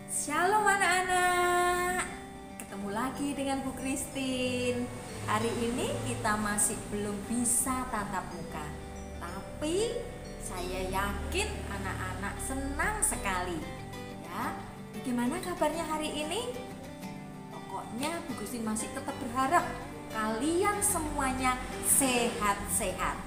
Shalom anak-anak, ketemu lagi dengan Bu Christine. Hari ini kita masih belum bisa tatap muka, tapi saya yakin anak-anak senang sekali. Ya, bagaimana kabarnya hari ini? Pokoknya Bu Christine masih tetap berharap kalian semuanya sehat-sehat.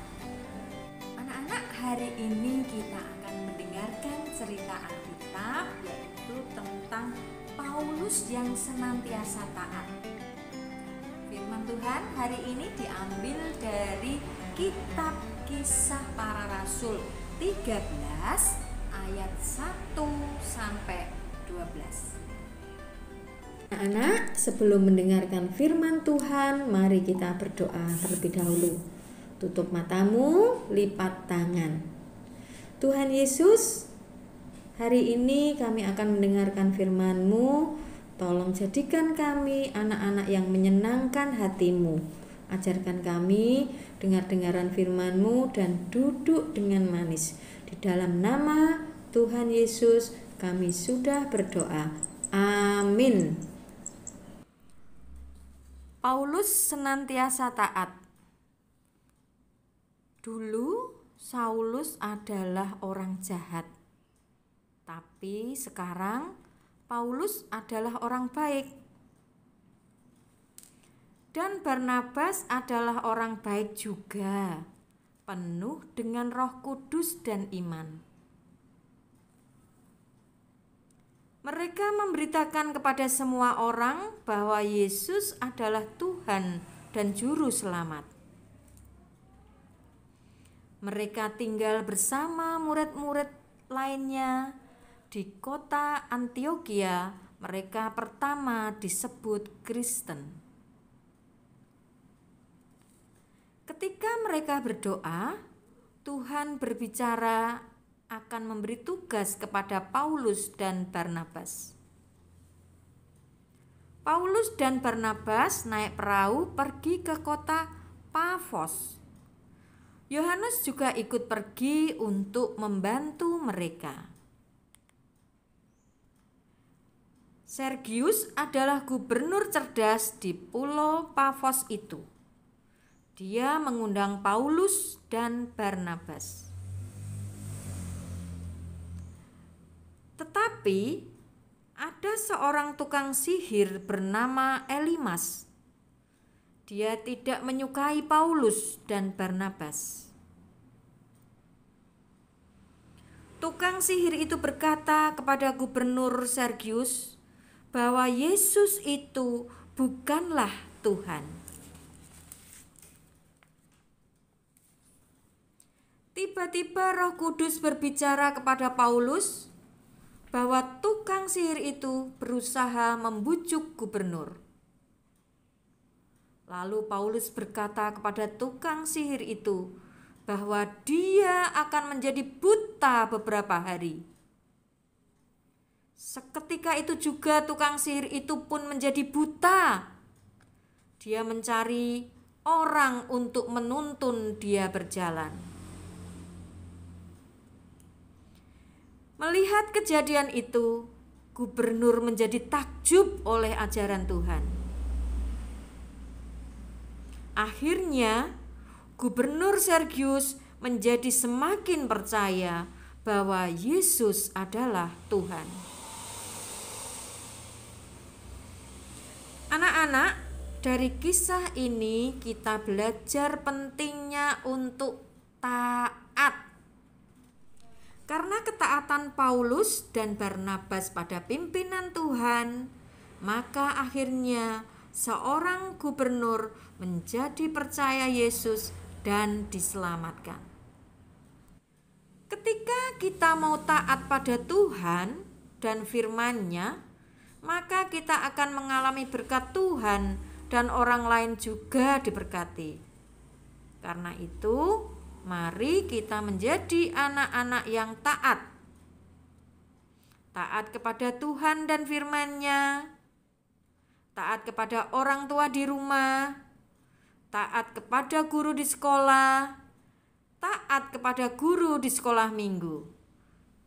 Anak-anak, hari ini kita akan mendengarkan cerita Alkitab, yaitu tentang Paulus yang senantiasa taat. Firman Tuhan hari ini diambil dari kitab Kisah Para Rasul 13 ayat 1 sampai 12. Anak-anak, sebelum mendengarkan firman Tuhan, mari kita berdoa terlebih dahulu. Tutup matamu, lipat tangan. Tuhan Yesus, hari ini kami akan mendengarkan firman-Mu. Tolong jadikan kami anak-anak yang menyenangkan hati-Mu. Ajarkan kami dengar-dengaran firman-Mu dan duduk dengan manis. Di dalam nama Tuhan Yesus kami sudah berdoa. Amin. Paulus senantiasa taat. Dulu Saulus adalah orang jahat, tapi sekarang Paulus adalah orang baik. Dan Barnabas adalah orang baik juga, penuh dengan Roh Kudus dan iman. Mereka memberitakan kepada semua orang bahwa Yesus adalah Tuhan dan Juru Selamat. Mereka tinggal bersama murid-murid lainnya di kota Antiokhia. Mereka pertama disebut Kristen. Ketika mereka berdoa, Tuhan berbicara akan memberi tugas kepada Paulus dan Barnabas. Paulus dan Barnabas naik perahu pergi ke kota Pafos. Yohanes juga ikut pergi untuk membantu mereka. Sergius adalah gubernur cerdas di pulau Pafos itu. Dia mengundang Paulus dan Barnabas. Tetapi ada seorang tukang sihir bernama Elimas. Dia tidak menyukai Paulus dan Barnabas. Tukang sihir itu berkata kepada gubernur Sergius bahwa Yesus itu bukanlah Tuhan. Tiba-tiba Roh Kudus berbicara kepada Paulus bahwa tukang sihir itu berusaha membujuk gubernur. Lalu Paulus berkata kepada tukang sihir itu bahwa dia akan menjadi buta beberapa hari. Seketika itu juga tukang sihir itu pun menjadi buta. Dia mencari orang untuk menuntun dia berjalan. Melihat kejadian itu, gubernur menjadi takjub oleh ajaran Tuhan. Akhirnya, gubernur Sergius menjadi semakin percaya bahwa Yesus adalah Tuhan. Anak-anak, dari kisah ini kita belajar pentingnya untuk taat. Karena ketaatan Paulus dan Barnabas pada pimpinan Tuhan, maka akhirnya seorang gubernur menjadi percaya Yesus dan diselamatkan. Ketika kita mau taat pada Tuhan dan firman-Nya, maka kita akan mengalami berkat Tuhan dan orang lain juga diberkati. Karena itu, mari kita menjadi anak-anak yang taat. Taat kepada Tuhan dan firman-Nya, taat kepada orang tua di rumah, taat kepada guru di sekolah, taat kepada guru di sekolah minggu.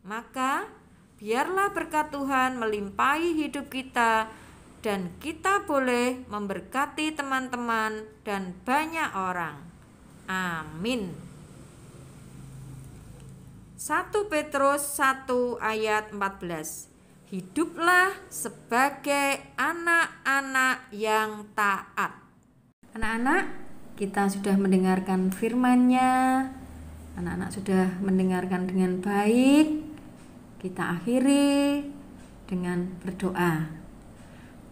Maka Biarlah berkat Tuhan melimpahi hidup kita dan kita boleh memberkati teman-teman dan banyak orang. Amin. 1 Petrus 1 ayat 14. Hiduplah sebagai anak-anak yang taat. Anak-anak, kita sudah mendengarkan firman-Nya. Anak-anak sudah mendengarkan dengan baik. Kita akhiri dengan berdoa.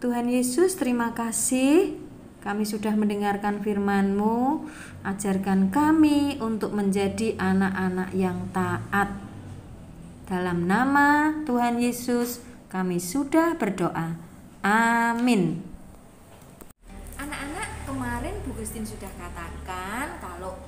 Tuhan Yesus, terima kasih kami sudah mendengarkan firman-Mu. Ajarkan kami untuk menjadi anak-anak yang taat. Dalam nama Tuhan Yesus kami sudah berdoa. Amin. Anak-anak, kemarin Bu Christine sudah katakan kalau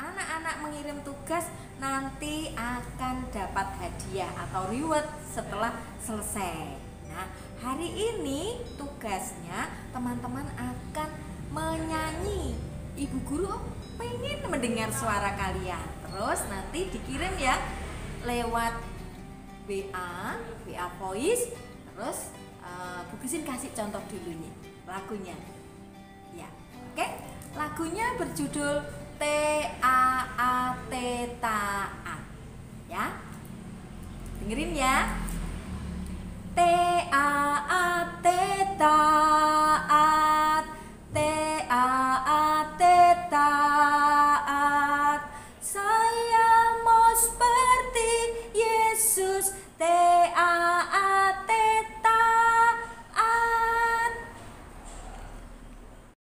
anak-anak mengirim tugas nanti akan dapat hadiah atau reward setelah selesai. Nah, hari ini tugasnya teman-teman akan menyanyi. Ibu guru pengen mendengar suara kalian. Terus nanti dikirim ya lewat WA voice. Terus Bu Christine kasih contoh dulu nih lagunya. Ya, oke. Lagunya berjudul T-A-A-T taat. Ya. Dengerin ya. T-A-A-T taat.